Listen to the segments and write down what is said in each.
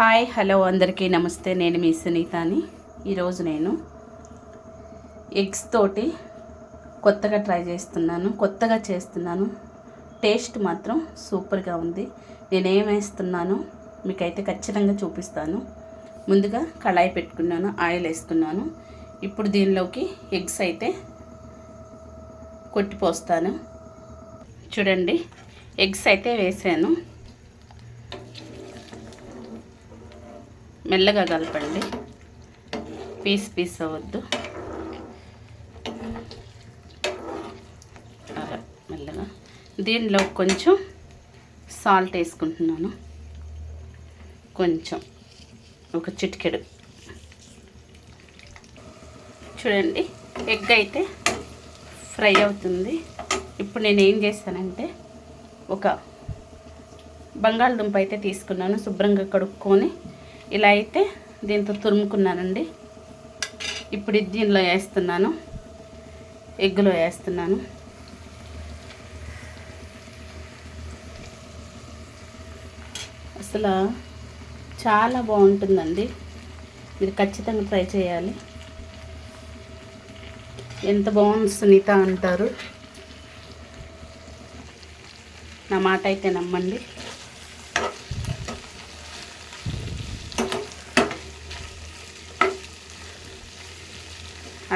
Hi hello అందరికీ నమస్తే. నేను మీ సునీతని. ఈరోజు నేను ఎగ్స్ తోటి కొత్తగా చేస్తున్నాను. టేస్ట్ మాత్రం సూపర్గా ఉంది. నేనేం వేస్తున్నానో మీకైతే ఖచ్చితంగా చూపిస్తాను. ముందుగా కళాయి పెట్టుకున్నాను, ఆయిల్ వేసుకున్నాను. ఇప్పుడు దీనిలోకి ఎగ్స్ అయితే కొట్టిపోస్తాను. చూడండి, ఎగ్స్ అయితే వేసాను. మెల్లగా కలపండి, పీస్ అవ్వద్దు. అలా మెల్లగా. దీనిలో కొంచెం సాల్ట్ వేసుకుంటున్నాను, కొంచెం ఒక చిటికెడు. చూడండి, ఎగ్ అయితే ఫ్రై అవుతుంది. ఇప్పుడు నేను ఏం చేశానంటే ఒక బంగాళదుంప అయితే తీసుకున్నాను, శుభ్రంగా కడుక్కొని ఇలా అయితే దీంతో తురుముకున్నానండి. ఇప్పుడు దీనిలో వేస్తున్నాను, ఎగ్గులో వేస్తున్నాను. అసలు చాలా బాగుంటుందండి, మీరు ఖచ్చితంగా ట్రై చేయాలి. ఎంత బాగుంది సునీత అంటారు, నా మాట అయితే నమ్మండి.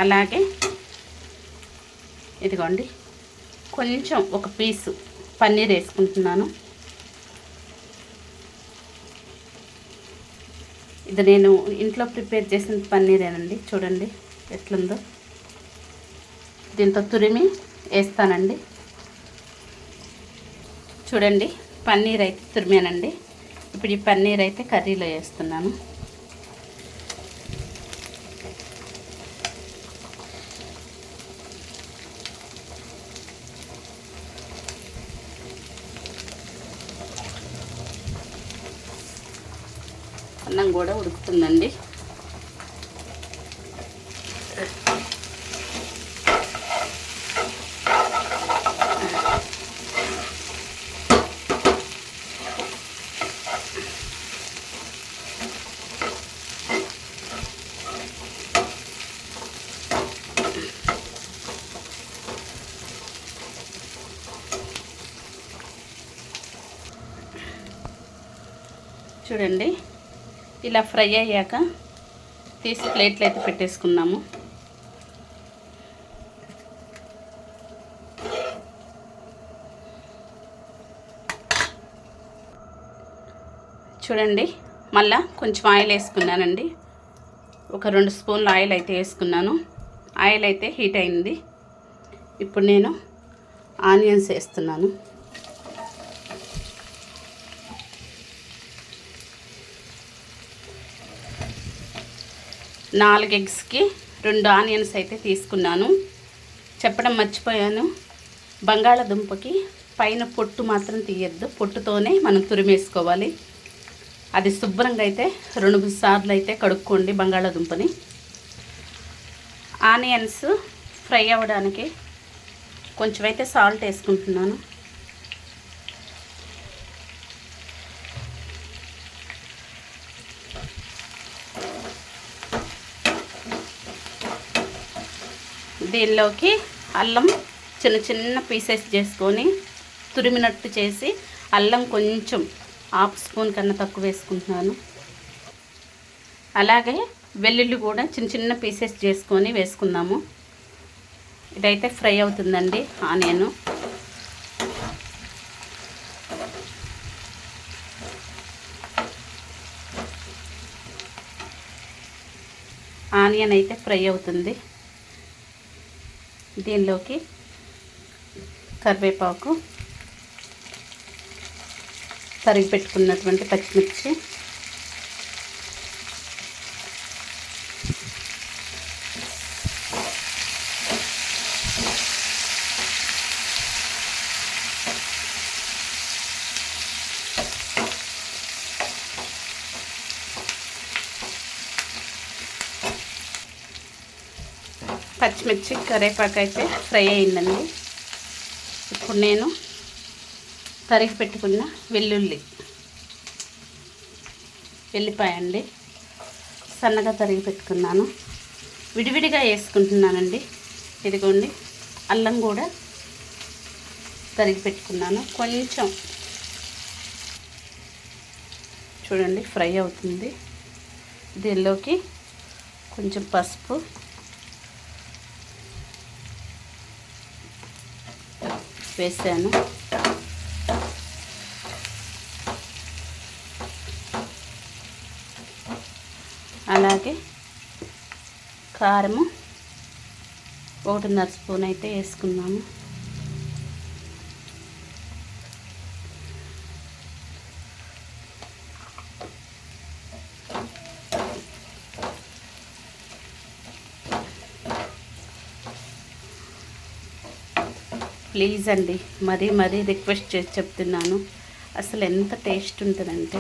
అలాగే ఇదిగోండి, కొంచెం ఒక పీసు పన్నీర్ వేసుకుంటున్నాను. ఇది నేను ఇంట్లో ప్రిపేర్ చేసిన పన్నీరేనండి. చూడండి ఎట్లుందో. దీంతో తురిమి వేస్తానండి. చూడండి, పన్నీర్ అయితే తురిమానండి. ఇప్పుడు ఈ పన్నీర్ అయితే కర్రీలో వేస్తున్నాను. అన్నం కూడా ఉడుకుతుందండి. చూడండి, ఇలా ఫ్రై అయ్యాక తీసి ప్లేట్లు అయితే పెట్టేసుకున్నాము. చూడండి, మళ్ళా కొంచెం ఆయిల్ వేసుకున్నానండి. ఒక 2 స్పూన్ల ఆయిల్ అయితే వేసుకున్నాను. ఆయిల్ అయితే హీట్ అయింది. ఇప్పుడు నేను ఆనియన్స్ వేస్తున్నాను. 4 ఎగ్స్కి 2 ఆనియన్స్ అయితే తీసుకున్నాను. చెప్పడం మర్చిపోయాను, బంగాళదుంపకి పైన పొట్టు మాత్రం తీయద్దు, పొట్టుతోనే మనం తురిమేసుకోవాలి. అది శుభ్రంగా అయితే 2 సార్లు అయితే కడుక్కోండి బంగాళదుంపని. ఆనియన్స్ ఫ్రై అవ్వడానికి కొంచెం అయితే సాల్ట్ వేసుకుంటున్నాను. దీనిలోకి అల్లం చిన్న చిన్న పీసెస్ చేసుకొని తురిమినట్టు చేసి, అల్లం కొంచెం 1/2 స్పూన్ కన్నా తక్కువ వేసుకుంటున్నాను. అలాగే వెల్లుల్లి కూడా చిన్న చిన్న పీసెస్ చేసుకొని వేసుకుందాము. ఇదైతే ఫ్రై అవుతుందండి ఆనియన్. ఆనియన్ అయితే ఫ్రై అవుతుంది. దీనిలోకి కరివేపాకు, తరిగి పెట్టుకున్నటువంటి పచ్చిమిర్చి, పచ్చిమిర్చి, కరివేపాకు అయితే ఫ్రై అయిందండి. ఇప్పుడు నేను తరిగి పెట్టుకున్న వెల్లుల్లి వెల్లిపాయ అండి, సన్నగా తరిగి పెట్టుకున్నాను. విడివిడిగా వేసుకుంటున్నానండి. ఇదిగోండి, అల్లం కూడా తరిగి పెట్టుకున్నాను. కొంచెం చూడండి ఫ్రై అవుతుంది. దీనిలోకి కొంచెం పసుపు, వేసాను. అలాగే కారము 1.5 స్పూన్ అయితే వేసుకున్నాము. ప్లీజ్ అండి, మరీ రిక్వెస్ట్ చేసి చెప్తున్నాను. అసలు ఎంత టేస్ట్ ఉంటుందంటే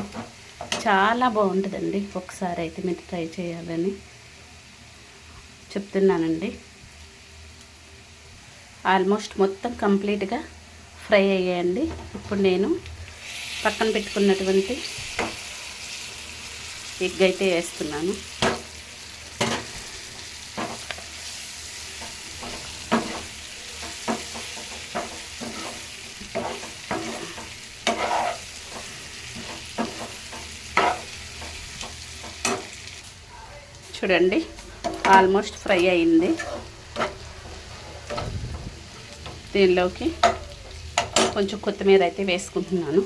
చాలా బాగుంటుందండి. ఒకసారి అయితే మీరు ట్రై చేయాలని చెప్తున్నానండి. ఆల్మోస్ట్ మొత్తం కంప్లీట్గా ఫ్రై అయ్యాయండి. ఇప్పుడు నేను పక్కన పెట్టుకున్నటువంటి ఎగ్ అయితే వేస్తున్నాను. చూడండి ఆల్మోస్ట్ ఫ్రై అయింది. దీనిలోకి కొంచెం కొత్తిమీర అయితే వేసుకుంటున్నాను.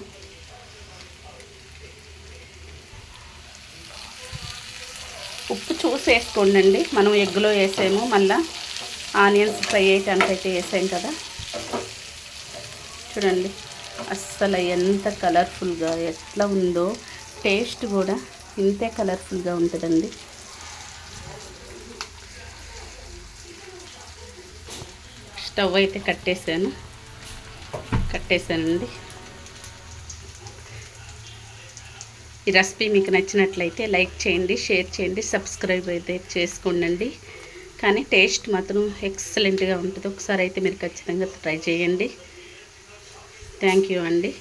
ఉప్పు చూసి వేసుకోండి. మనం ఎగ్గులో వేసాము, మళ్ళీ ఆనియన్స్ ఫ్రై అయ్యటానికి అయితే వేసాం కదా. చూడండి అస్సలు ఎంత కలర్ఫుల్గా ఎట్లా ఉందో, టేస్ట్ కూడా ఇంతే కలర్ఫుల్గా ఉంటుందండి. స్టవ్ అయితే కట్టేసానండి. ఈ రెసిపీ మీకు నచ్చినట్లయితే లైక్ చేయండి, షేర్ చేయండి, సబ్స్క్రైబ్ అయితే చేసుకోండి. కానీ టేస్ట్ మాత్రం ఎక్సలెంట్గా ఉంటుంది. ఒకసారి అయితే మీరు ఖచ్చితంగా ట్రై చేయండి. థ్యాంక్ యూ అండి.